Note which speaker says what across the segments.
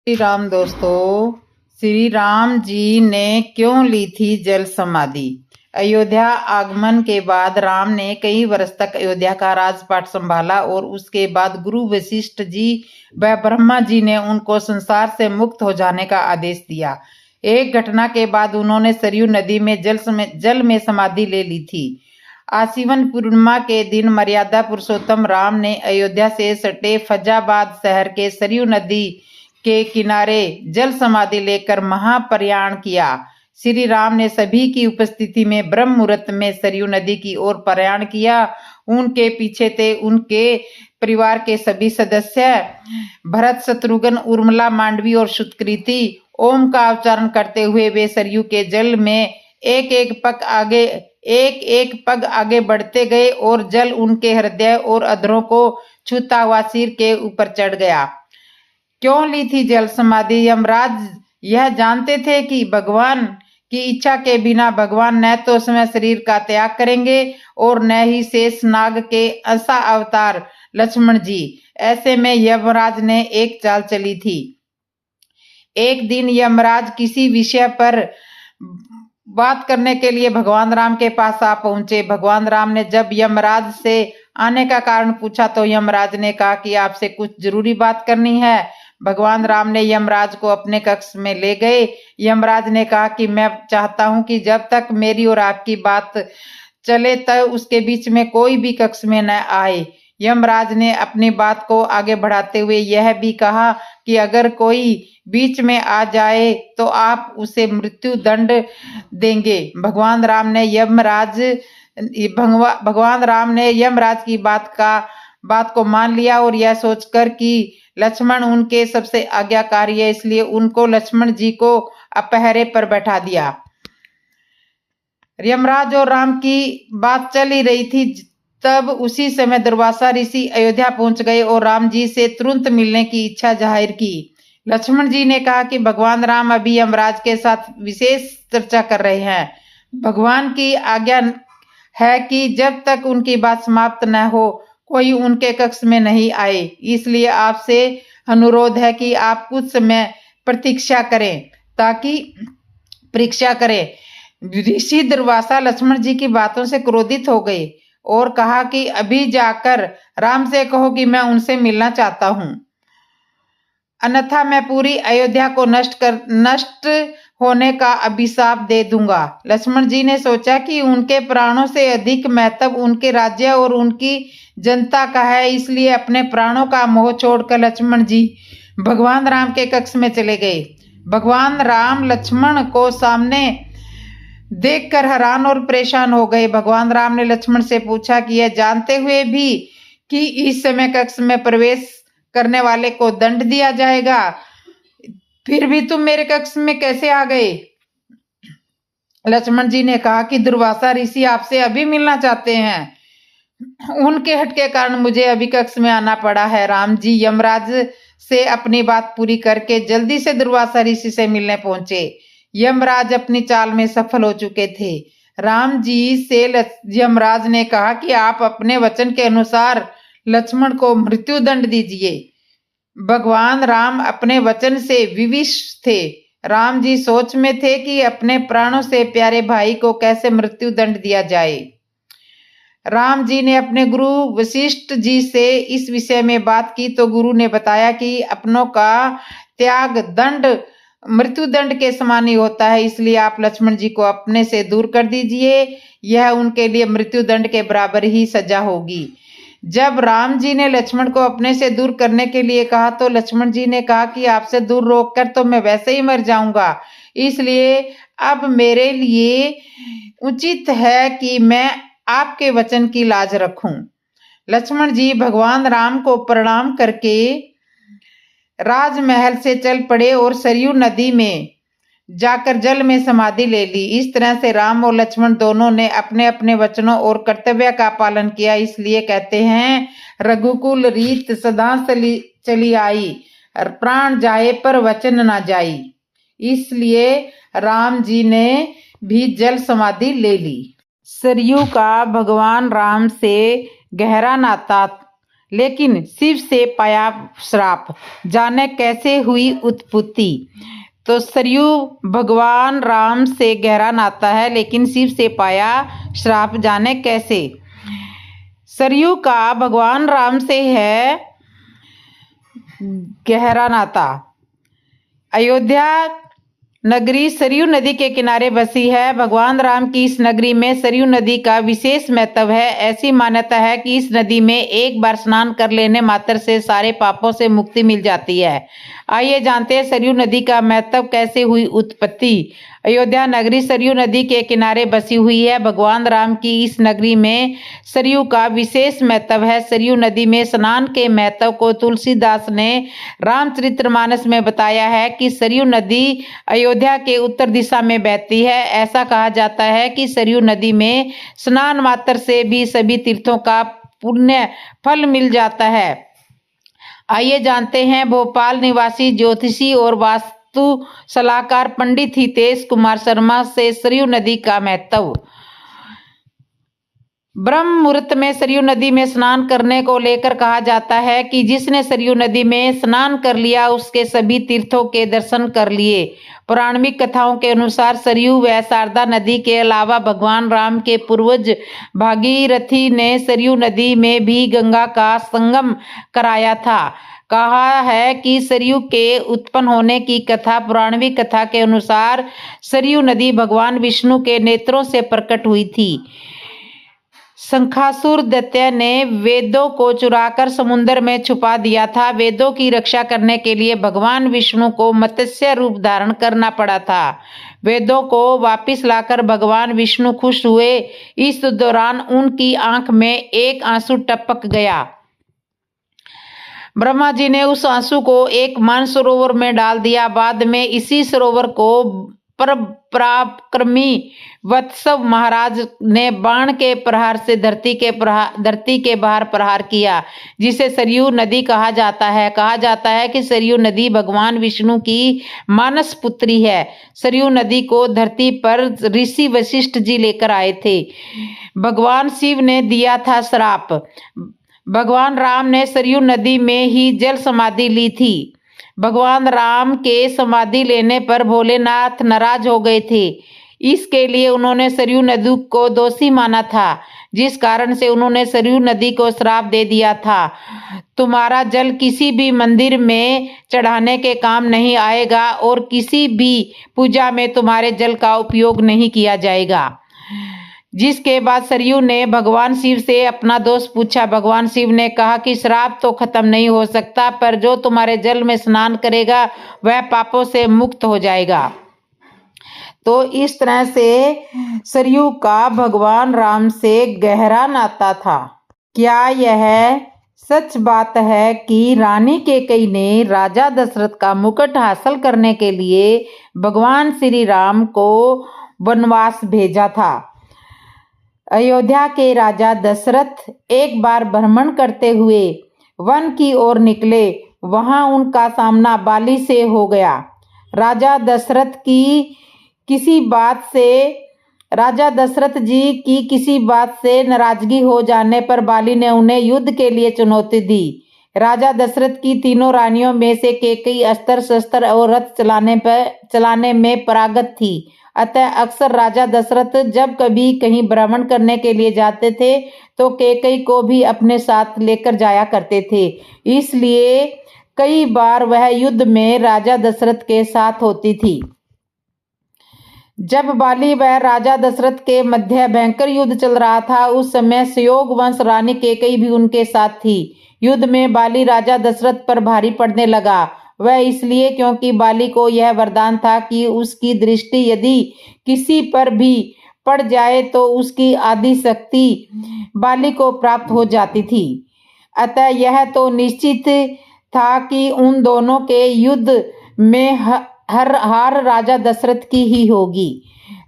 Speaker 1: श्री राम दोस्तों, श्री राम जी ने क्यों ली थी जल समाधि। अयोध्या आगमन के बाद राम ने कई वर्ष तक अयोध्या का राजपाट संभाला और उसके बाद गुरु वशिष्ठ जी व ब्रह्मा जी ने उनको संसार से मुक्त हो जाने का आदेश दिया। एक घटना के बाद उन्होंने सरयू नदी में जल में समाधि ले ली थी। आश्विन पूर्णिमा के दिन मर्यादा पुरुषोत्तम राम ने अयोध्या से सटे फैजाबाद शहर के सरयू नदी के किनारे जल समाधि लेकर महाप्रयाण किया। श्री राम ने सभी की उपस्थिति में ब्रह्म मुहूर्त में सरयू नदी की ओर प्रयाण किया। उनके पीछे थे उनके परिवार के सभी सदस्य भरत, शत्रुघ्न, उर्मिला, मांडवी और सुकृति। ओम का उच्चारण करते हुए वे सरयू के जल में एक एक पग आगे बढ़ते गए और जल उनके हृदय और अधरों को छूता हुआ सिर के ऊपर चढ़ गया। क्यों ली थी जल समाधि। यमराज यह जानते थे कि भगवान की इच्छा के बिना भगवान न तो स्वयं शरीर का त्याग करेंगे और न ही शेष नाग के अंशा अवतार लक्ष्मण जी। ऐसे में यमराज ने एक चाल चली थी। एक दिन यमराज किसी विषय पर बात करने के लिए भगवान राम के पास आ पहुंचे। भगवान राम ने जब यमराज से आने का कारण पूछा तो यमराज ने कहा कि आपसे कुछ जरूरी बात करनी है। भगवान राम ने यमराज को अपने कक्ष में ले गए। यमराज ने कहा कि मैं चाहता हूं कि जब तक मेरी और आपकी बात चले तब उसके बीच में कोई भी कक्ष में न आए। यमराज ने अपनी बात को आगे बढ़ाते हुए यह भी कहा कि अगर कोई बीच में आ जाए तो आप उसे मृत्यु दंड देंगे। भगवान राम ने यमराज की बात को मान लिया और यह सोचकर कि लक्ष्मण उनके सबसे आज्ञाकारी है, इसलिए उनको लक्ष्मण जी को अपहरे पर बैठा दिया। यमराज और राम की बात चल ही रही थी, तब उसी समय दुर्वासा ऋषि अयोध्या पहुंच गए और राम जी से तुरंत मिलने की इच्छा जाहिर की। लक्ष्मण जी ने कहा कि भगवान राम अभी यमराज के साथ विशेष चर्चा कर रहे हैं। भगवान की आज्ञा है कि जब तक उनकी बात समाप्त न हो कोई उनके कक्ष में नहीं आए, इसलिए आपसे अनुरोध है कि आप कुछ समय प्रतीक्षा करें। ऋषि दुर्वासा लक्ष्मण जी की बातों से क्रोधित हो गए और कहा कि अभी जाकर राम से कहो कि मैं उनसे मिलना चाहता हूं, अन्यथा मैं पूरी अयोध्या को नष्ट होने का अभिशाप दे दूंगा। लक्ष्मण जी ने सोचा कि उनके प्राणों से अधिक महत्व उनके राज्य और उनकी जनता का है, इसलिए अपने प्राणों का मोह छोड़कर लक्ष्मण जी भगवान राम के कक्ष में चले गए। भगवान राम लक्ष्मण को सामने देखकर हैरान और परेशान हो गए। भगवान राम ने लक्ष्मण से पूछा कि यह जानते हुए भी कि इस समय कक्ष में प्रवेश करने वाले को दंड दिया जाएगा, फिर भी तुम मेरे कक्ष में कैसे आ गए। लक्ष्मण जी ने कहा कि दुर्वासा ऋषि आपसे अभी मिलना चाहते हैं, उनके हट के कारण मुझे अभी कक्ष में आना पड़ा है। राम जी यमराज से अपनी बात पूरी करके जल्दी से दुर्वासा ऋषि से मिलने पहुंचे। यमराज अपनी चाल में सफल हो चुके थे। राम जी से यमराज ने कहा कि आप अपने वचन के अनुसार लक्ष्मण को मृत्यु दंड दीजिए। भगवान राम अपने वचन से विवश थे। राम जी सोच में थे कि अपने प्राणों से प्यारे भाई को कैसे मृत्यु दंड दिया जाए। राम जी ने अपने गुरु वशिष्ठ जी से इस विषय में बात की तो गुरु ने बताया कि अपनों का त्याग मृत्यु दंड के समान ही होता है, इसलिए आप लक्ष्मण जी को अपने से दूर कर दीजिए, यह उनके लिए मृत्यु दंड के बराबर ही सजा होगी। जब राम जी ने लक्ष्मण को अपने से दूर करने के लिए कहा तो लक्ष्मण जी ने कहा कि आपसे दूर रोककर तो मैं वैसे ही मर जाऊंगा, इसलिए अब मेरे लिए उचित है कि मैं आपके वचन की लाज रखूं। लक्ष्मण जी भगवान राम को प्रणाम करके राजमहल से चल पड़े और सरयू नदी में जाकर जल में समाधि ले ली। इस तरह से राम और लक्ष्मण दोनों ने अपने अपने वचनों और कर्तव्य का पालन किया। इसलिए कहते हैं रघुकुल रीत सदा चली आई, प्राण जाए पर वचन ना जाई। इसलिए राम जी ने भी जल समाधि ले ली। सरयू का भगवान राम से गहरा नाता लेकिन शिव से पाया श्राप, जाने कैसे हुई उत्पत्ति। तो सरयू भगवान राम से गहरा नाता है, लेकिन शिव से पाया श्राप, जाने कैसे। सरयू का भगवान राम से है गहरा नाता। अयोध्या नगरी सरयू नदी के किनारे बसी है। भगवान राम की इस नगरी में सरयू नदी का विशेष महत्व है। ऐसी मान्यता है कि इस नदी में एक बार स्नान कर लेने मात्र से सारे पापों से मुक्ति मिल जाती है। आइए जानते हैं सरयू नदी का महत्व, कैसे हुई उत्पत्ति। अयोध्या नगरी सरयू नदी के किनारे बसी हुई है। भगवान राम की इस नगरी में सरयू का विशेष महत्व है। सरयू नदी में स्नान के महत्व को तुलसीदास ने रामचरितमानस में बताया है कि सरयू नदी अयोध्या के उत्तर दिशा में बहती है। ऐसा कहा जाता है कि सरयू नदी में स्नान मात्र से भी सभी तीर्थों का पुण्य फल मिल जाता है। आइए जानते हैं भोपाल निवासी ज्योतिषी और वास्तु सलाहकार पंडित हितेश कुमार शर्मा से सरयू नदी का महत्व। ब्रह्म मुहूर्त में सरयू नदी में स्नान करने को लेकर कहा जाता है कि जिसने सरयू नदी में स्नान कर लिया उसके सभी तीर्थों के दर्शन कर लिए। पौराणिक कथाओं के अनुसार सरयू व शारदा नदी के अलावा भगवान राम के पूर्वज भागीरथी ने सरयू नदी में भी गंगा का संगम कराया था। कहा है कि सरयू के उत्पन्न होने की कथा, पौराणिक कथा के अनुसार सरयू नदी भगवान विष्णु के नेत्रों से प्रकट हुई थी। शंखासुर दैत्य ने वेदों को चुराकर समुद्र में छुपा दिया था। वेदों की रक्षा करने के लिए भगवान विष्णु को मत्स्य रूप धारण करना पड़ा था। वेदों को वापस लाकर भगवान विष्णु खुश हुए। इस दौरान उनकी आंख में एक आंसू टपक गया। ब्रह्मा जी ने उस आंसू को एक मानसरोवर में डाल दिया। बाद में इसी सरोवर को पराक्रमी वत्सव महाराज ने बाण के प्रहार से धरती के बाहर प्रहार किया, जिसे सरयू नदी कहा जाता है। कहा जाता है कि सरयू नदी भगवान विष्णु की मानस पुत्री है। सरयू नदी को धरती पर ऋषि वशिष्ठ जी लेकर आए थे। भगवान शिव ने दिया था श्राप। भगवान राम ने सरयू नदी में ही जल समाधि ली थी। भगवान राम के समाधि लेने पर भोलेनाथ नाराज हो गए थे। इसके लिए उन्होंने सरयू नदी को दोषी माना था, जिस कारण से उन्होंने सरयू नदी को श्राप दे दिया था। तुम्हारा जल किसी भी मंदिर में चढ़ाने के काम नहीं आएगा और किसी भी पूजा में तुम्हारे जल का उपयोग नहीं किया जाएगा। जिसके बाद सरयू ने भगवान शिव से अपना दोष पूछा। भगवान शिव ने कहा कि श्राप तो खत्म नहीं हो सकता, पर जो तुम्हारे जल में स्नान करेगा वह पापों से मुक्त हो जाएगा। तो इस तरह से सरयू का भगवान राम से गहरा नाता था। क्या यह सच बात है कि रानी कैकेयी ने राजा दशरथ का मुकुट हासिल करने के लिए भगवान श्री राम को वनवास भेजा था? अयोध्या के राजा दशरथ एक बार भ्रमण करते हुए वन की ओर निकले। वहां उनका सामना बाली से हो गया। राजा दशरथ जी की किसी बात से नाराजगी हो जाने पर बाली ने उन्हें युद्ध के लिए चुनौती दी। राजा दशरथ की तीनों रानियों में से कैकेयी अस्त्र शस्त्र और रथ चलाने में पारंगत थी। अतः अक्सर राजा दशरथ जब कभी कहीं भ्रमण करने के लिए जाते थे तो कैकेयी को भी अपने साथ लेकर जाया करते थे। इसलिए कई बार वह युद्ध में राजा दशरथ के साथ होती थी। जब बाली व राजा दशरथ के मध्य भयंकर युद्ध चल रहा था, उस समय सुयोग वंश रानी कैकेयी भी उनके साथ थी। युद्ध में बाली राजा दशरथ पर भारी पड़ने लगा। वह इसलिए क्योंकि बाली को यह वरदान था कि उसकी दृष्टि यदि किसी पर भी पड़ जाए तो उसकी आदि शक्ति बाली को प्राप्त हो जाती थी। अतः यह तो निश्चित था कि उन दोनों के युद्ध में हार राजा दशरथ की ही होगी।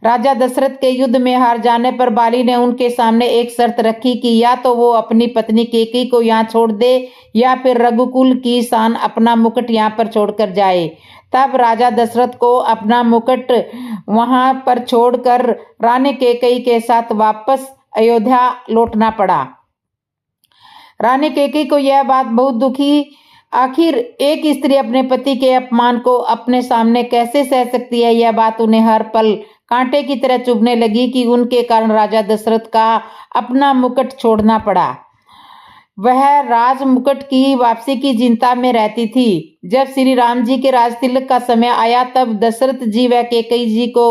Speaker 1: राजा दशरथ के युद्ध में हार जाने पर बाली ने उनके सामने एक शर्त रखी कि या तो वो अपनी पत्नी कैकेयी को यहाँ छोड़ दे या फिर रघुकुल की शान अपना मुकुट यहाँ पर छोड़कर जाए। तब राजा दशरथ को अपना मुकुट वहां पर छोड़कर रानी कैकेयी के साथ वापस अयोध्या लौटना पड़ा। रानी कैकेयी को यह बात बहुत दुखी, आखिर एक स्त्री अपने पति के अपमान को अपने सामने कैसे सह सकती है, यह बात उन्हें हर पल कांटे की तरह चुभने लगी कि उनके कारण राजा दशरथ का अपना मुकुट छोड़ना पड़ा। वह राज मुकुट की वापसी की चिंता में रहती थी। जब श्री राम जी के राज तिलक का समय आया तब दशरथ जी व कैकेयी जी को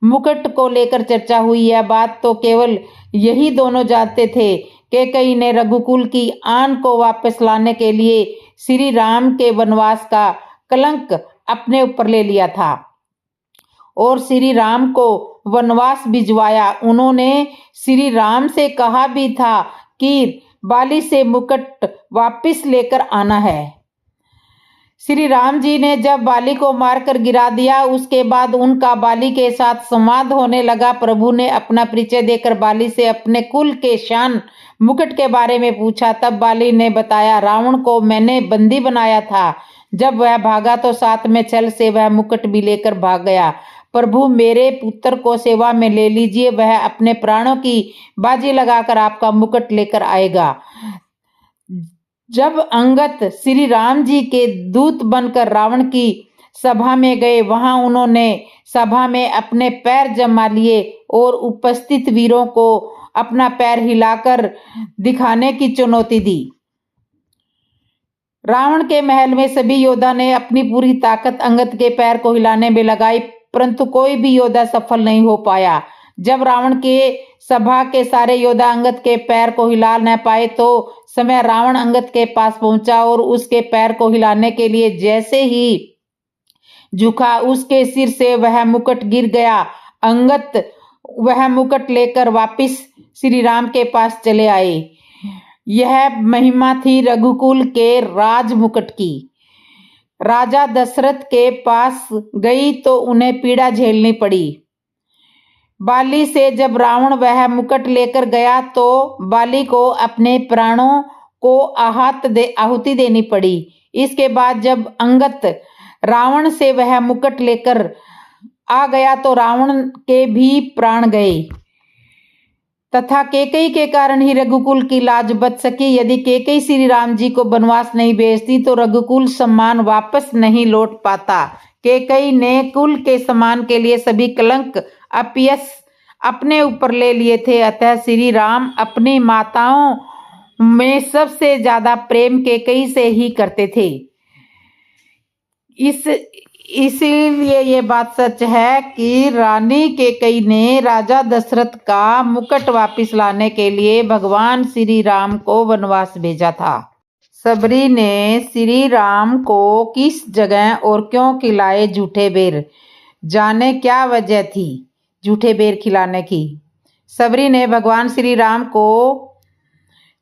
Speaker 1: मुकुट को लेकर चर्चा हुई। यह बात तो केवल यही दोनों जानते थे। कैकेयी ने रघुकुल की आन को वापस लाने के लिए श्री राम के वनवास का कलंक अपने ऊपर ले लिया था और श्री राम को वनवास भिजवाया। उन्होंने श्री राम से कहा भी था कि बाली से मुकुट वापस लेकर आना है। श्री राम जी ने जब बाली को मारकर गिरा दिया, उसके बाद उनका बाली के साथ संवाद होने लगा। प्रभु ने अपना परिचय देकर बाली से अपने कुल के शान मुकुट के बारे में पूछा। तब बाली ने बताया, रावण को मैंने बंदी बनाया था। जब वह भागा तो साथ में छल से वह मुकुट भी लेकर भाग गया। प्रभु, मेरे पुत्र को सेवा में ले लीजिए, वह अपने प्राणों की बाजी लगाकर आपका मुकुट लेकर आएगा। जब अंगद श्री राम जी के दूत बनकर रावण की सभा में गए, वहां उन्होंने सभा में अपने पैर जमा लिए और उपस्थित वीरों को अपना पैर हिलाकर दिखाने की चुनौती दी। रावण के महल में सभी योद्धा ने अपनी पूरी ताकत अंगद के पैर को हिलाने में लगाई, परंतु कोई भी योद्धा सफल नहीं हो पाया। जब रावण के सभा के सारे योद्धा अंगद के पैर को हिला न पाए तो समय रावण अंगद के पास पहुंचा और उसके पैर को हिलाने के लिए जैसे ही झुका, उसके सिर से वह मुकुट गिर गया। अंगद वह मुकुट लेकर वापस श्री राम के पास चले आए। यह महिमा थी रघुकुल के राज मुकुट की। राजा दशरथ के पास गई तो उन्हें पीड़ा झेलनी पड़ी। बाली से जब रावण वह मुकुट लेकर गया तो बाली को अपने प्राणों को आहुति देनी पड़ी। इसके बाद जब अंगद रावण से वह मुकुट लेकर आ गया तो रावण के भी प्राण गए तथा कैकेयी के कारण ही रघुकुल की लाज बच सकी। यदि कैकेयी श्री राम जी को वनवास नहीं भेजती तो रघुकुल सम्मान वापस नहीं लौट पाता। कैकेयी ने कुल के सम्मान के लिए सभी कलंक अपयश अपने ऊपर ले लिए थे। अतः श्री राम अपनी माताओं में सबसे ज्यादा प्रेम कैकेयी से ही करते थे। इसीलिए ये बात सच है कि रानी कैकेयी ने राजा दशरथ का मुकुट वापस लाने के लिए भगवान श्री राम को वनवास भेजा था। सबरी ने श्री राम को किस जगह और क्यों खिलाए झूठे बेर, जाने क्या वजह थी झूठे बेर खिलाने की। सबरी ने भगवान श्री राम को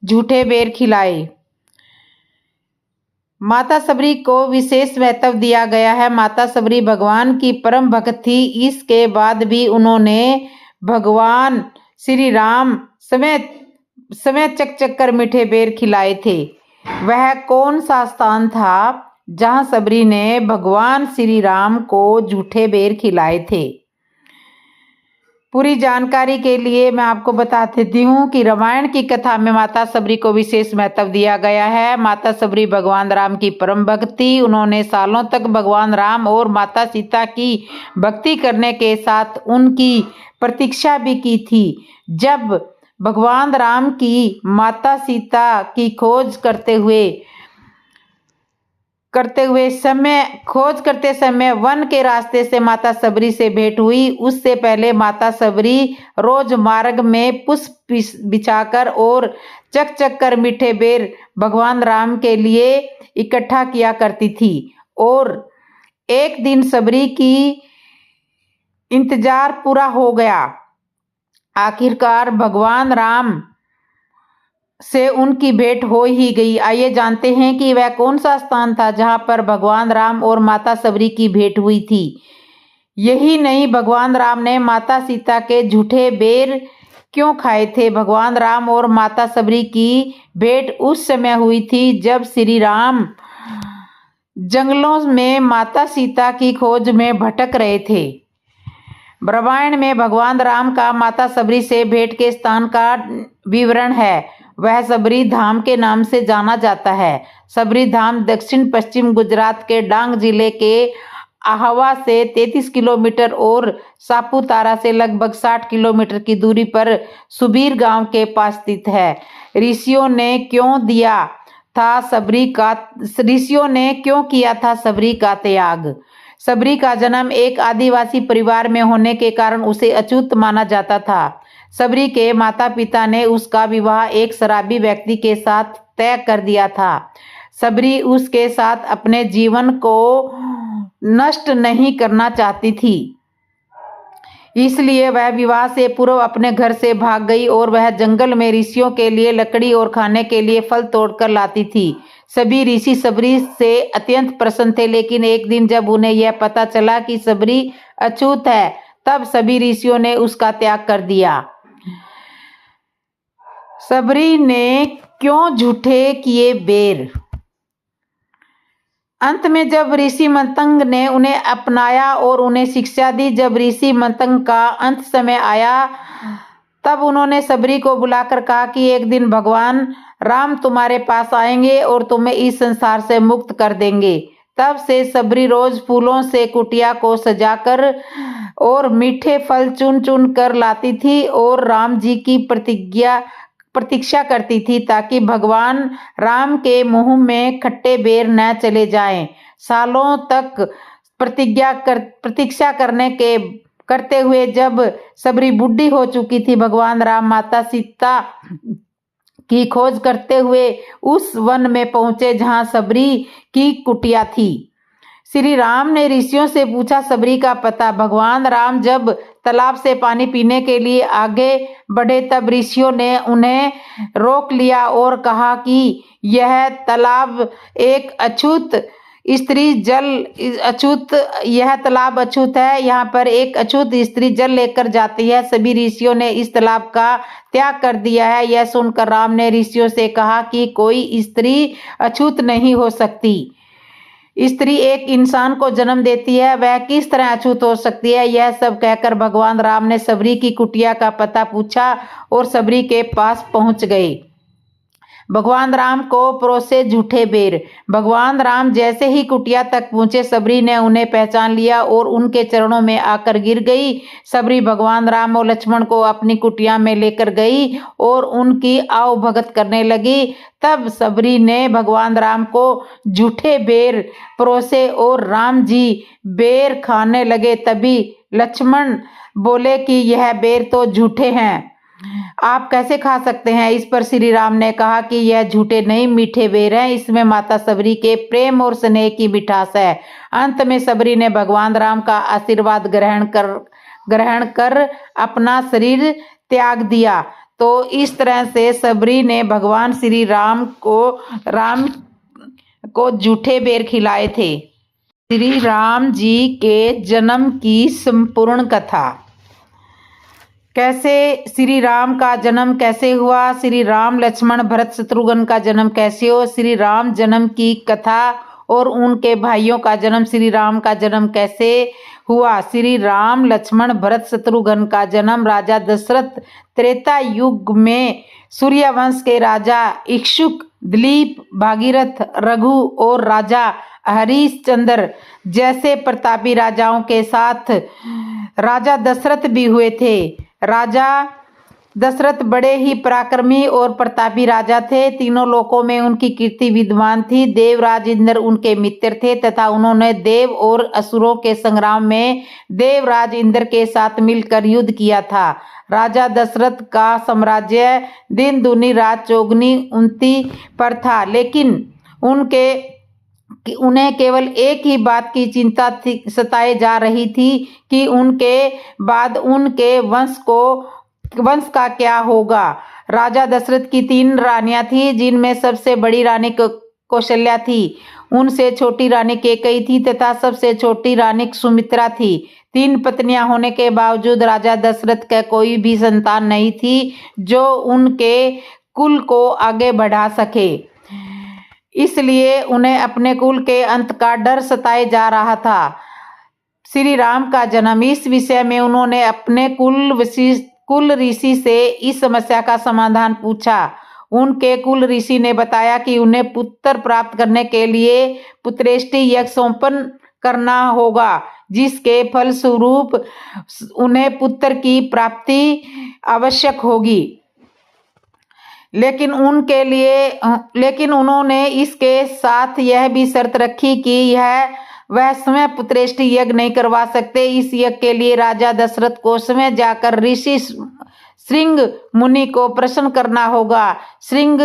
Speaker 1: झूठे बेर खिलाए। माता सबरी को विशेष महत्व दिया गया है। माता सबरी भगवान की परम भक्त थी। इसके बाद भी उन्होंने भगवान श्री राम समय चक चक कर मीठे बेर खिलाए थे। वह कौन सा स्थान था जहां सबरी ने भगवान श्री राम को झूठे बेर खिलाए थे? पूरी जानकारी के लिए मैं आपको बता देती हूँ कि रामायण की कथा में माता सबरी को विशेष महत्व दिया गया है। माता सबरी भगवान राम की परम भक्त थी। उन्होंने सालों तक भगवान राम और माता सीता की भक्ति करने के साथ उनकी प्रतीक्षा भी की थी। जब भगवान राम की माता सीता की खोज करते समय वन के रास्ते से माता सबरी से भेंट हुई। उससे पहले माता सबरी रोज मार्ग में पुष्प बिछाकर और चक चक कर मीठे बेर भगवान राम के लिए इकट्ठा किया करती थी। और एक दिन सबरी की इंतजार पूरा हो गया। आखिरकार भगवान राम से उनकी भेंट हो ही गई। आइए जानते हैं कि वह कौन सा स्थान था जहां पर भगवान राम और माता सबरी की भेंट हुई थी। यही नहीं, भगवान राम ने माता सीता के झूठे बेर क्यों खाए थे? भगवान राम और माता सबरी की भेंट उस समय हुई थी जब श्री राम जंगलों में माता सीता की खोज में भटक रहे थे। रामायण में भगवान राम का माता सबरी से भेंट के स्थान का विवरण है। वह सबरी धाम के नाम से जाना जाता है। सबरी धाम दक्षिण पश्चिम गुजरात के डांग जिले के आहवा से 33 किलोमीटर और सापुतारा से लगभग 60 किलोमीटर की दूरी पर सुबीर गांव के पास स्थित है। ऋषियों ने क्यों किया था सबरी का त्याग? सबरी का जन्म एक आदिवासी परिवार में होने के कारण उसे अछूत माना जाता था। सबरी के माता पिता ने उसका विवाह एक शराबी व्यक्ति के साथ तय कर दिया था। सबरी उसके साथ अपने जीवन को नष्ट नहीं करना चाहती थी, इसलिए वह विवाह से पूर्व अपने घर से भाग गई और वह जंगल में ऋषियों के लिए लकड़ी और खाने के लिए फल तोड़कर लाती थी। सभी ऋषि सबरी से अत्यंत प्रसन्न थे, लेकिन एक दिन जब उन्हें यह पता चला कि सबरी अछूत है, तब सभी ऋषियों ने उसका त्याग कर दिया। सबरी ने क्यों झूठे किए बेर? अंत में जब ऋषि मतंग ने उन्हें अपनाया और उन्हें शिक्षा दी, जब ऋषि मतंग का अंत समय आया, तब उन्होंने सबरी को बुलाकर कहा कि एक दिन भगवान राम तुम्हारे पास आएंगे और तुम्हें इस संसार से मुक्त कर देंगे। तब से सबरी रोज फूलों से कुटिया को सजाकर और मीठे फल चुन चुन कर लाती थी और राम जी की प्रतीक्षा करती थी, ताकि भगवान राम के मुंह में खट्टे बेर न चले जाएं। सालों तक प्रतीक्षा करते हुए जब सबरी बूढ़ी हो चुकी थी, भगवान राम माता सीता की खोज करते हुए उस वन में पहुंचे जहां सबरी की कुटिया थी। श्री राम ने ऋषियों से पूछा सबरी का पता। भगवान राम जब तालाब से पानी पीने के लिए आगे बढ़े, तब ऋषियों ने उन्हें रोक लिया और कहा कि यह तालाब अछूत है, यहाँ पर एक अछूत स्त्री जल लेकर जाती है। सभी ऋषियों ने इस तालाब का त्याग कर दिया है। यह सुनकर राम ने ऋषियों से कहा कि कोई स्त्री अछूत नहीं हो सकती। स्त्री एक इंसान को जन्म देती है, वह किस तरह अछूत हो सकती है? यह सब कहकर भगवान राम ने सबरी की कुटिया का पता पूछा और सबरी के पास पहुंच गए। भगवान राम को परोसे झूठे बेर। भगवान राम जैसे ही कुटिया तक पहुंचे, सबरी ने उन्हें पहचान लिया और उनके चरणों में आकर गिर गई। सबरी भगवान राम और लक्ष्मण को अपनी कुटिया में लेकर गई और उनकी आवभगत करने लगी। तब सबरी ने भगवान राम को झूठे बेर परोसे और राम जी बेर खाने लगे। तभी लक्ष्मण बोले कि यह बेर तो झूठे हैं, आप कैसे खा सकते हैं? इस पर श्री राम ने कहा कि यह झूठे नहीं, मीठे बेर हैं, इसमें माता सबरी के प्रेम और स्नेह की मिठास है। अंत में सबरी ने भगवान राम का आशीर्वाद ग्रहण कर अपना शरीर त्याग दिया। तो इस तरह से सबरी ने भगवान श्री राम को झूठे बेर खिलाए थे। श्री राम जी के जन्म की संपूर्ण कथा। कैसे श्री राम का जन्म कैसे हुआ? श्री राम लक्ष्मण भरत शत्रुघ्न का जन्म कैसे हो? श्री राम जन्म की कथा और उनके भाइयों का जन्म। श्री राम का जन्म कैसे हुआ? श्री राम लक्ष्मण भरत शत्रुघ्न का जन्म राजा दशरथ त्रेता युग में सूर्यवंश के राजा इक्ष्वाकु, दिलीप, भागीरथ, रघु और राजा हरिश्चंद्र जैसे प्रतापी राजाओं के साथ राजा दशरथ भी हुए थे। राजा दशरथ बड़े ही पराक्रमी और प्रतापी राजा थे। तीनों लोकों में उनकी कीर्ति विद्यमान थी। देवराज इंद्र उनके मित्र थे तथा उन्होंने देव और असुरों के संग्राम में देवराज इंद्र के साथ मिलकर युद्ध किया था। राजा दशरथ का साम्राज्य दिन दूनी रात चौगुनी उन्नति पर था, लेकिन उन्हें केवल एक ही बात की चिंता सताए जा रही थी कि उनके बाद उनके वंश का क्या होगा। राजा दशरथ की 3 रानियां थी, जिनमें सबसे बड़ी रानी कौशल्या थी, उनसे छोटी रानी कैकेयी थी तथा सबसे छोटी रानी सुमित्रा थी। 3 पत्नियां होने के बावजूद राजा दशरथ का कोई भी संतान नहीं थी जो उनके कुल को आगे बढ़ा सके, इसलिए उन्हें अपने कुल के अंत का डर सताए जा रहा था। श्री राम का जन्म। इस विषय में उन्होंने अपने कुल ऋषि से इस समस्या का समाधान पूछा। उनके कुल ऋषि ने बताया कि उन्हें पुत्र प्राप्त करने के लिए पुत्रेष्टि यज्ञ संपन्न करना होगा, जिसके फलस्वरूप उन्हें पुत्र की प्राप्ति आवश्यक होगी। लेकिन उन्होंने इसके साथ यह भी शर्त रखी कि वह स्वयं पुत्रेष्टि यज्ञ नहीं करवा सकते। इस यज्ञ के लिए राजा दशरथ को स्वयं जाकर ऋषि श्रृंग मुनि को प्रश्न करना होगा। श्रृंग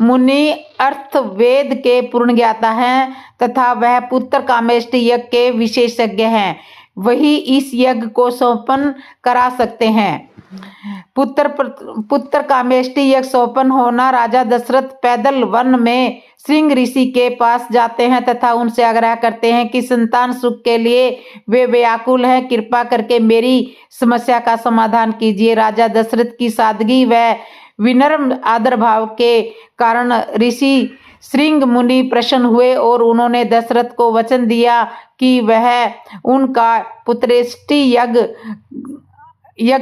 Speaker 1: मुनि अर्थ वेद के पूर्ण ज्ञाता हैं तथा वह पुत्र कामेष्टि यज्ञ के विशेषज्ञ हैं। वही इस यज्ञ को संपन्न करा सकते हैं। पुत्र कामेष्टि यज्ञ संपन्न होना। राजा दशरथ पैदल वन में श्रृंग ऋषि के पास जाते हैं तथा उनसे आग्रह करते हैं कि संतान सुख के लिए वे व्याकुल हैं, कृपा करके मेरी समस्या का समाधान कीजिए। राजा दशरथ की सादगी व विनम्र आदर भाव के कारण ऋषि श्रृंग मुनि प्रसन्न हुए और उन्होंने दशरथ को वचन दिया कि वह उनका पुत्रेष्टि यज्ञ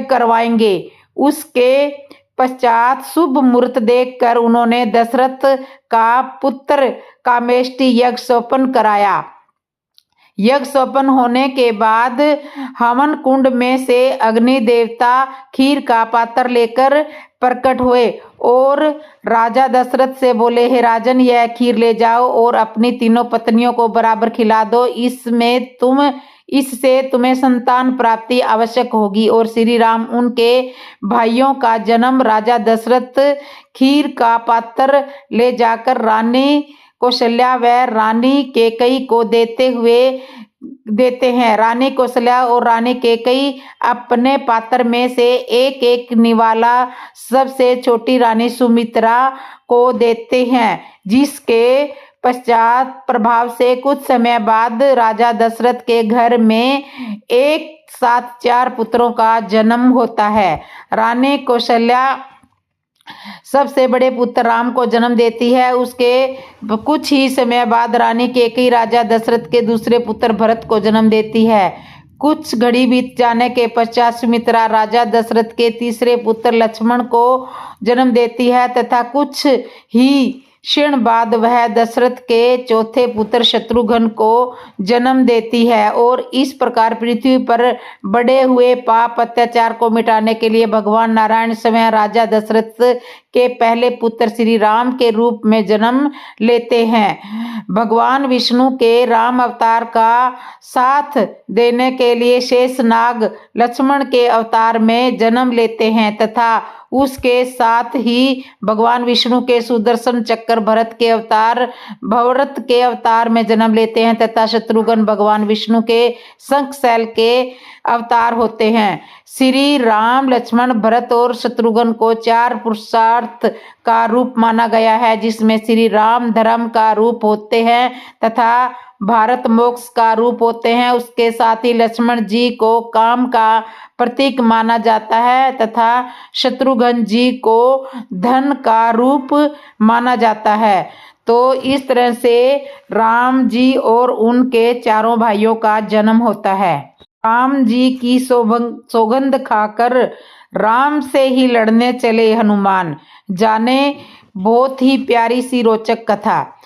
Speaker 1: करवाएंगे। उसके पश्चात शुभ मुहूर्त देखकर उन्होंने दशरथ का पुत्र कामेष्टि यज्ञ संपन्न कराया। यज्ञ संपन्न होने के बाद हवन कुंड में से अग्नि देवता खीर का पात्र लेकर प्रकट हुए और राजा दशरथ से बोले, हे राजन, यह खीर ले जाओ और अपनी तीनों पत्नियों को बराबर खिला दो। इससे तुम्हें संतान प्राप्ति आवश्यक होगी। और श्री राम उनके भाइयों का जन्म राजा दशरथ खीर का पात्र ले जाकर रानी कौशल्या व रानी कैकेयी को देते हैं। रानी कौशल्या और रानी कैकेयी अपने पात्र में से एक एक निवाला सबसे छोटी रानी सुमित्रा को देते हैं, जिसके पश्चात प्रभाव से कुछ समय बाद राजा दशरथ के घर में एक साथ 4 पुत्रों का जन्म होता है। रानी कौशल्या सबसे बड़े पुत्र राम को जन्म देती है। उसके कुछ ही समय बाद रानी कैकेयी राजा दशरथ के दूसरे पुत्र भरत को जन्म देती है। कुछ घड़ी बीत जाने के पश्चात सुमित्रा राजा दशरथ के तीसरे पुत्र लक्ष्मण को जन्म देती है तथा कुछ ही क्षण बाद वह दशरथ के चौथे पुत्र शत्रुघ्न को जन्म देती है। और इस प्रकार पृथ्वी पर बढ़े हुए पाप अत्याचार को मिटाने के लिए भगवान नारायण स्वयं राजा दशरथ के पहले पुत्र श्री राम के रूप में जन्म लेते हैं। भगवान विष्णु के राम अवतार का साथ देने के लिए शेषनाग लक्ष्मण के अवतार में जन्म लेते हैं तथा उसके साथ ही भगवान विष्णु के सुदर्शन चक्र भरत के अवतार में जन्म लेते हैं तथा शत्रुघ्न भगवान विष्णु के शंखशैल के अवतार होते हैं। श्री राम, लक्ष्मण, भरत और शत्रुघ्न को 4 पुरुषार्थ का रूप माना गया है, जिसमें श्री राम धर्म का रूप होते हैं तथा भारत मोक्ष का रूप होते हैं। उसके साथ ही लक्ष्मण जी को काम का प्रतीक माना जाता है तथा शत्रुघ्न जी को धन का रूप माना जाता है। तो इस तरह से राम जी और उनके 4 भाइयों का जन्म होता है। राम जी की सौगंध खाकर राम से ही लड़ने चले हनुमान। जाने बहुत ही प्यारी सी रोचक कथा।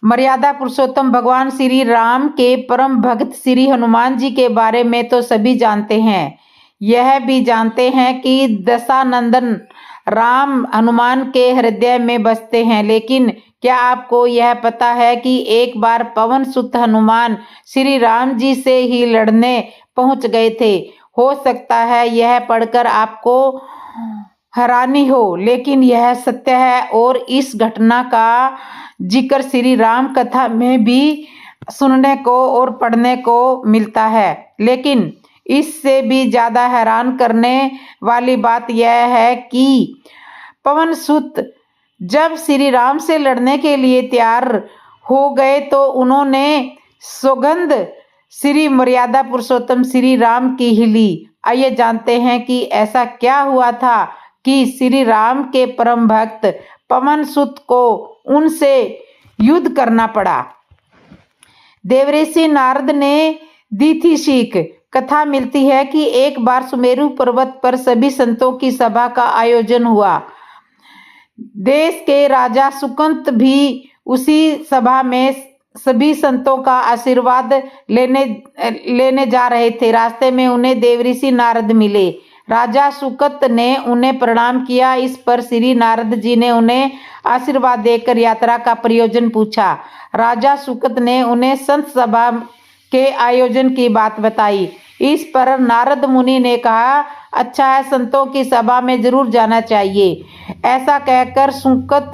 Speaker 1: मर्यादा पुरुषोत्तम भगवान श्री राम के परम भक्त श्री हनुमान जी के बारे में तो सभी जानते हैं। यह भी जानते हैं कि दशानंदन राम हनुमान के हृदय में बसते हैं। लेकिन क्या आपको यह पता है कि एक बार पवन सुत हनुमान श्री राम जी से ही लड़ने पहुंच गए थे? हो सकता है यह पढ़कर आपको हैरानी हो, लेकिन यह सत्य है और इस घटना का जिक्र श्री राम कथा में भी सुनने को और पढ़ने को मिलता है। लेकिन इससे भी ज्यादा हैरान करने वाली बात यह है कि पवन सुत जब श्री राम से लड़ने के लिए तैयार हो गए तो उन्होंने सौगंध श्री मर्यादा पुरुषोत्तम श्री राम की ही ली। आइए जानते हैं कि ऐसा क्या हुआ था कि श्री राम के परम भक्त पवन सुत को उनसे युद्ध करना पड़ा। देवऋषि नारद ने दी थी सीख। कथा मिलती है कि एक बार सुमेरु पर्वत पर सभी संतों की सभा का आयोजन हुआ। देश के राजा सुकंत भी उसी सभा में सभी संतों का आशीर्वाद लेने जा रहे थे। रास्ते में उन्हें देवऋषि नारद मिले। राजा सुकत ने उन्हें प्रणाम किया। इस पर श्री नारद जी ने उन्हें आशीर्वाद देकर यात्रा का प्रयोजन पूछा। राजा सुकत ने उन्हें संत सभा के आयोजन की बात बताई। इस पर नारद मुनि ने कहा, अच्छा है, संतों की सभा में जरूर जाना चाहिए। ऐसा कहकर सुकत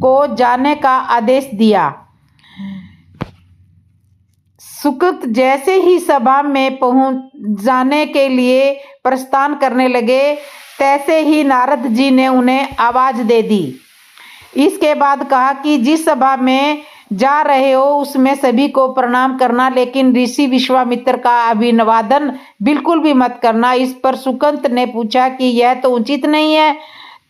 Speaker 1: को जाने का आदेश दिया। सुकत जैसे ही सभा में पहुंच जाने के लिए प्रस्थान करने लगे, तैसे ही नारद जी ने उन्हें आवाज दे दी। इसके बाद कहा कि जिस सभा में जा रहे हो उसमें सभी को प्रणाम करना, लेकिन ऋषि विश्वामित्र का अभिवादन बिल्कुल भी मत करना। इस पर सुकंत ने पूछा कि यह तो उचित नहीं है।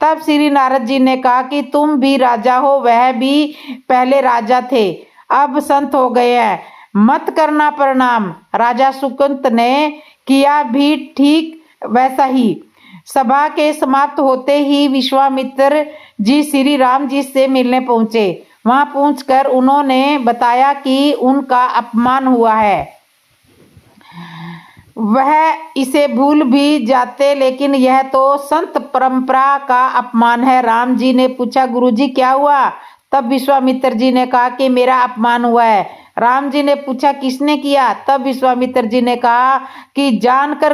Speaker 1: तब श्री नारद जी ने कहा कि तुम भी राजा हो, वह भी पहले राजा थे, अब संत हो गए हैं, मत करना प्रणाम। राजा सुकंत ने किया भी ठीक वैसा ही। सभा के समाप्त होते ही विश्वामित्र जी श्री राम जी से मिलने पहुंचे। वहां पहुंचकर उन्होंने बताया कि उनका अपमान हुआ है, वह इसे भूल भी जाते, लेकिन यह तो संत परंपरा का अपमान है। राम जी ने पूछा, गुरुजी क्या हुआ? तब विश्वामित्र जी ने कहा कि मेरा अपमान हुआ है। राम जी ने पूछा, किसने किया? तब विश्वामित्र जी ने कहा कि जानकर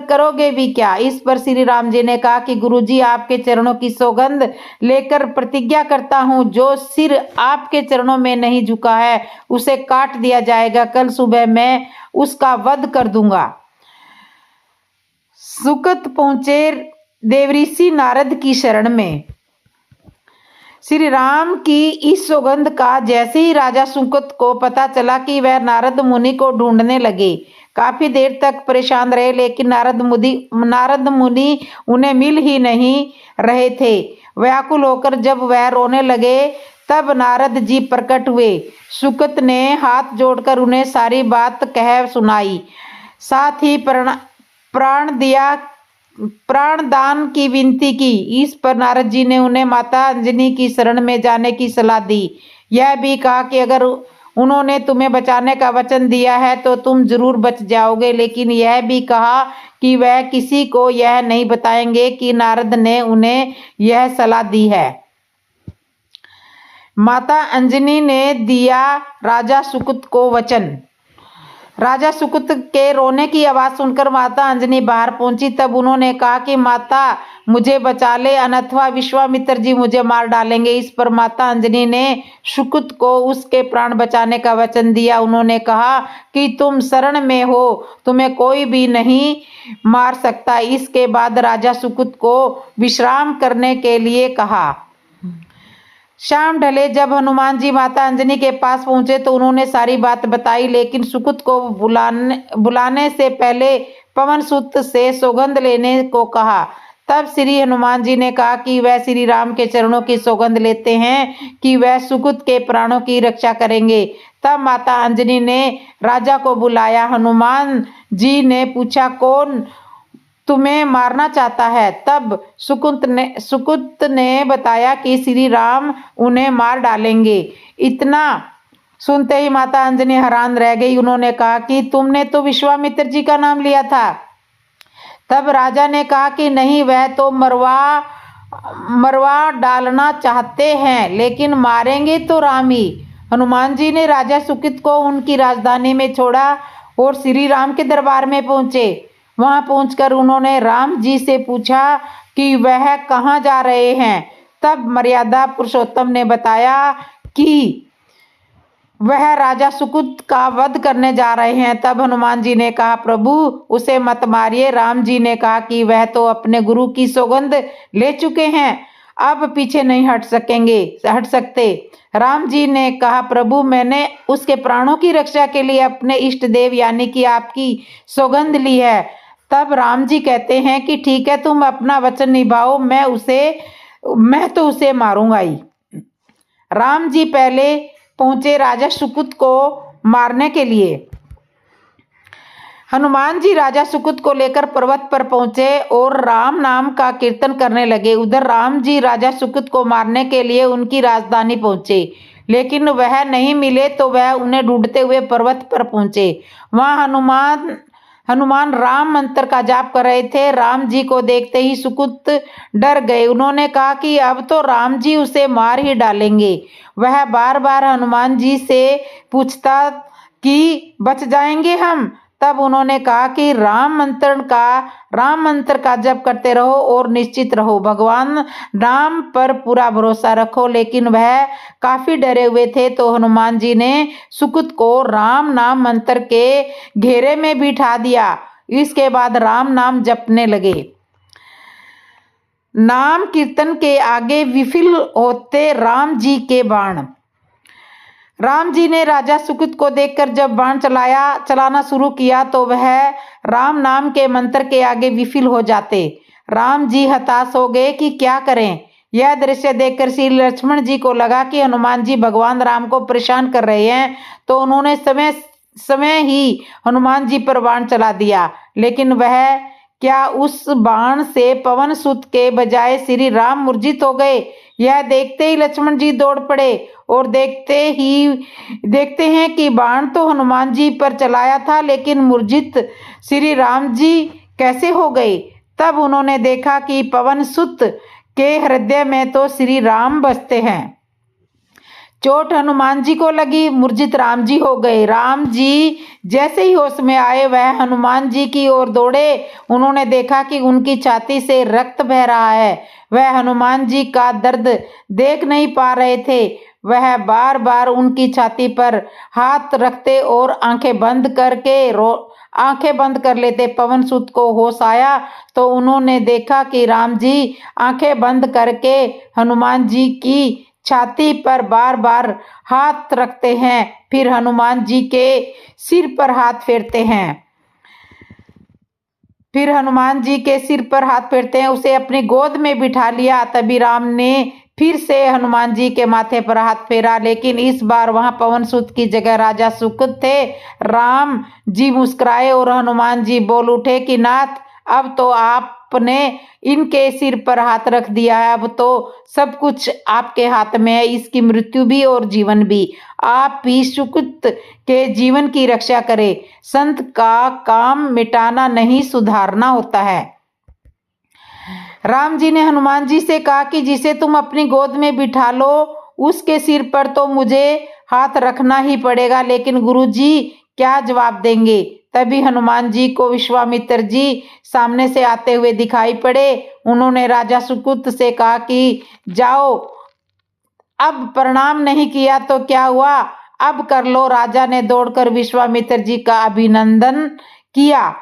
Speaker 1: करोगे भी क्या? इस पर श्री राम जी ने कहा कि गुरुजी, आपके चरणों की सौगंध लेकर प्रतिज्ञा करता हूँ, जो सिर आपके चरणों में नहीं झुका है उसे काट दिया जाएगा। कल सुबह मैं उसका वध कर दूंगा। सुकत पहुंचे देवऋषि नारद की शरण में। श्री राम की इस सौगंध का जैसे ही राजा सुकत को पता चला कि वह नारद मुनि को ढूंढने लगे। काफी देर तक परेशान रहे, लेकिन नारद मुनि उन्हें मिल ही नहीं रहे थे। व्याकुल होकर जब वह रोने लगे, तब नारद जी प्रकट हुए। सुकत ने हाथ जोड़कर उन्हें सारी बात कह सुनाई, साथ ही प्राण दान की विनती की। इस पर नारद जी ने उन्हें माता अंजनी की शरण में जाने की सलाह दी। यह भी कहा कि अगर उन्होंने तुम्हें बचाने का वचन दिया है तो तुम जरूर बच जाओगे, लेकिन यह भी कहा कि वह किसी को यह नहीं बताएंगे कि नारद ने उन्हें यह सलाह दी है। माता अंजनी ने दिया राजा सुकत को वचन। राजा सुकत के रोने की आवाज सुनकर माता अंजनी बाहर पहुंची। तब उन्होंने कहा कि माता मुझे बचा ले, अन्यथा विश्वामित्र जी मुझे मार डालेंगे। इस पर माता अंजनी ने सुकत को उसके प्राण बचाने का वचन दिया। उन्होंने कहा कि तुम शरण में हो, तुम्हें कोई भी नहीं मार सकता। इसके बाद राजा सुकत को विश्राम करने के लिए कहा। शाम ढले जब हनुमान जी माता अंजनी के पास पहुंचे तो उन्होंने सारी बात बताई, लेकिन सुकत को बुलाने से पहले पवन सुत से सौगंध लेने को कहा। तब श्री हनुमान जी ने कहा कि वह श्री राम के चरणों की सौगंध लेते हैं कि वह सुकत के प्राणों की रक्षा करेंगे। तब माता अंजनी ने राजा को बुलाया। हनुमान जी ने पूछा, कौन तुम्हें मारना चाहता है? तब सुकत ने बताया कि श्री राम उन्हें मार डालेंगे। इतना सुनते ही माता अंजनी हैरान रह गई। उन्होंने कहा कि तुमने तो विश्वामित्र जी का नाम लिया था। तब राजा ने कहा कि नहीं, वह तो मरवा डालना चाहते हैं, लेकिन मारेंगे तो राम ही। हनुमान जी ने राजा सुकत को उनकी राजधानी में छोड़ा और श्री राम के दरबार में पहुंचे। वहां पहुंचकर उन्होंने राम जी से पूछा कि वह कहाँ जा रहे हैं। तब मर्यादा पुरुषोत्तम ने बताया कि वह राजा सुकत का वध करने जा रहे हैं। तब हनुमान जी ने कहा, प्रभु उसे मत मारिए। राम जी ने कहा कि वह तो अपने गुरु की सौगंध ले चुके हैं, अब पीछे नहीं हट सकते। राम जी ने कहा, प्रभु मैंने उसके प्राणों की रक्षा के लिए अपने इष्ट देव यानी कि आपकी सौगंध ली है। तब राम जी कहते हैं कि ठीक है, तुम अपना वचन निभाओ, मैं तो उसे मारूंगा ही। राम जी पहले पहुंचे राजा सुकत को मारने के लिए। हनुमान जी राजा सुकुत को लेकर पर्वत पर पहुंचे और राम नाम का कीर्तन करने लगे। उधर राम जी राजा सुकुत को मारने के लिए उनकी राजधानी पहुंचे, लेकिन वह नहीं मिले तो वह उन्हें ढूंढते हुए पर्वत पर पहुंचे। वहां हनुमान राम मंत्र का जाप कर रहे थे। राम जी को देखते ही सुकुत डर गए। उन्होंने कहा कि अब तो राम जी उसे मार ही डालेंगे। वह बार बार हनुमान जी से पूछता कि बच जाएंगे हम। तब उन्होंने कहा कि राम मंत्र का जप करते रहो और निश्चित रहो, भगवान राम पर पूरा भरोसा रखो। लेकिन वह काफी डरे हुए थे, तो हनुमान जी ने सुकुत को राम नाम मंत्र के घेरे में बिठा दिया। इसके बाद राम नाम जपने लगे। नाम कीर्तन के आगे विफल होते राम जी के बाण। राम जी ने राजा सुकुत को देखकर जब बाण चलाना शुरू किया तो वह राम नाम के मंत्र के आगे विफल हो जाते। राम जी हताश हो गए कि क्या करें। यह दृश्य देखकर श्री लक्ष्मण जी को लगा कि हनुमान जी भगवान राम को परेशान कर रहे हैं, तो उन्होंने समय ही हनुमान जी पर बाण चला दिया। लेकिन वह क्या उस बाण से पवन सुत के बजाय श्री राम मूर्छित हो गए। यह देखते ही लक्ष्मण जी दौड़ पड़े और देखते हैं कि बाण तो हनुमान जी पर चलाया था, लेकिन मूर्छित श्री राम जी कैसे हो गए। तब उन्होंने देखा कि पवन सुत के हृदय में तो श्री राम बसते हैं। चोट हनुमान जी को लगी, मूर्छित राम जी हो गए। राम जी जैसे ही होश में आए वह हनुमान जी की ओर दौड़े। उन्होंने देखा कि उनकी छाती से रक्त बह रहा है। वह हनुमान जी का दर्द देख नहीं पा रहे थे। वह बार बार उनकी छाती पर हाथ रखते और आंखें बंद कर लेते। पवन सुत को होश आया तो उन्होंने देखा कि राम जी आंखें बंद करके हनुमान जी की छाती पर बार बार हाथ रखते हैं, फिर हनुमान जी के सिर पर हाथ फेरते हैं। उसे अपनी गोद में बिठा लिया। तभी राम ने फिर से हनुमान जी के माथे पर हाथ फेरा, लेकिन इस बार वहां पवन सुत की जगह राजा सुकुत थे। राम जी मुस्कुराए और हनुमान जी बोल उठे कि नाथ, अब तो आपने इनके सिर पर हाथ रख दिया है, अब तो सब कुछ आपके हाथ में है, इसकी मृत्यु भी और जीवन भी। आप ही सुकुत के जीवन की रक्षा करें। संत का काम मिटाना नहीं, सुधारना होता है। राम जी ने हनुमान जी से कहा कि जिसे तुम अपनी गोद में बिठा लो उसके सिर पर तो मुझे हाथ रखना ही पड़ेगा, लेकिन गुरुजी क्या जवाब देंगे। तभी हनुमान जी को विश्वामित्र जी सामने से आते हुए दिखाई पड़े। उन्होंने राजा सुकुत से कहा कि जाओ, अब प्रणाम नहीं किया तो क्या हुआ, अब कर लो। राजा ने दौड़कर विश्वामित्र जी का अभिनंदन किया।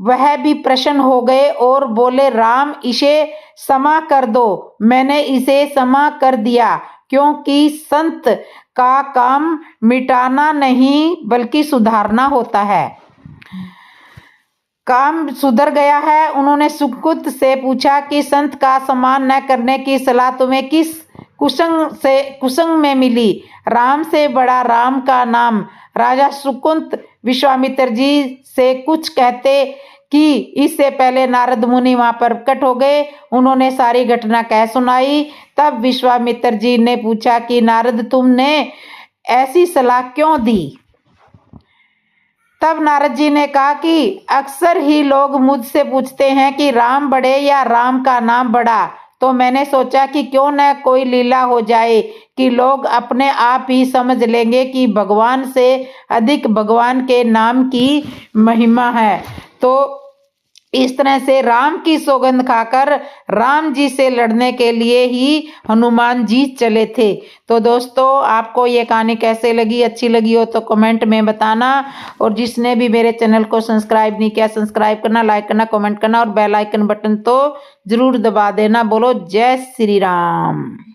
Speaker 1: वह भी प्रसन्न हो गए और बोले, राम इसे क्षमा कर दो। मैंने इसे क्षमा कर दिया, क्योंकि संत का काम मिटाना नहीं बल्कि सुधारना होता है। काम सुधर गया है। उन्होंने सुकुत से पूछा कि संत का सम्मान न करने की सलाह तुम्हें किस कुसंग में मिली। राम से बड़ा राम का नाम। राजा सुकुत विश्वामित्र जी से कुछ कहते कि इससे पहले नारद मुनि वहां पर प्रकट हो गए। उन्होंने सारी घटना कह सुनाई। तब विश्वामित्र जी ने पूछा कि नारद, तुमने ऐसी सलाह क्यों दी। तब नारद जी ने कहा कि अक्सर ही लोग मुझसे पूछते हैं कि राम बड़े या राम का नाम बड़ा, तो मैंने सोचा कि क्यों न कोई लीला हो जाए कि लोग अपने आप ही समझ लेंगे कि भगवान से अधिक भगवान के नाम की महिमा है। तो इस तरह से राम की सौगंध खाकर राम जी से लड़ने के लिए ही हनुमान जी चले थे। तो दोस्तों, आपको ये कहानी कैसे लगी, अच्छी लगी हो तो कमेंट में बताना। और जिसने भी मेरे चैनल को सब्सक्राइब नहीं किया, सब्सक्राइब करना, लाइक करना, कमेंट करना और बेल आइकन बटन तो जरूर दबा देना। बोलो जय श्री राम।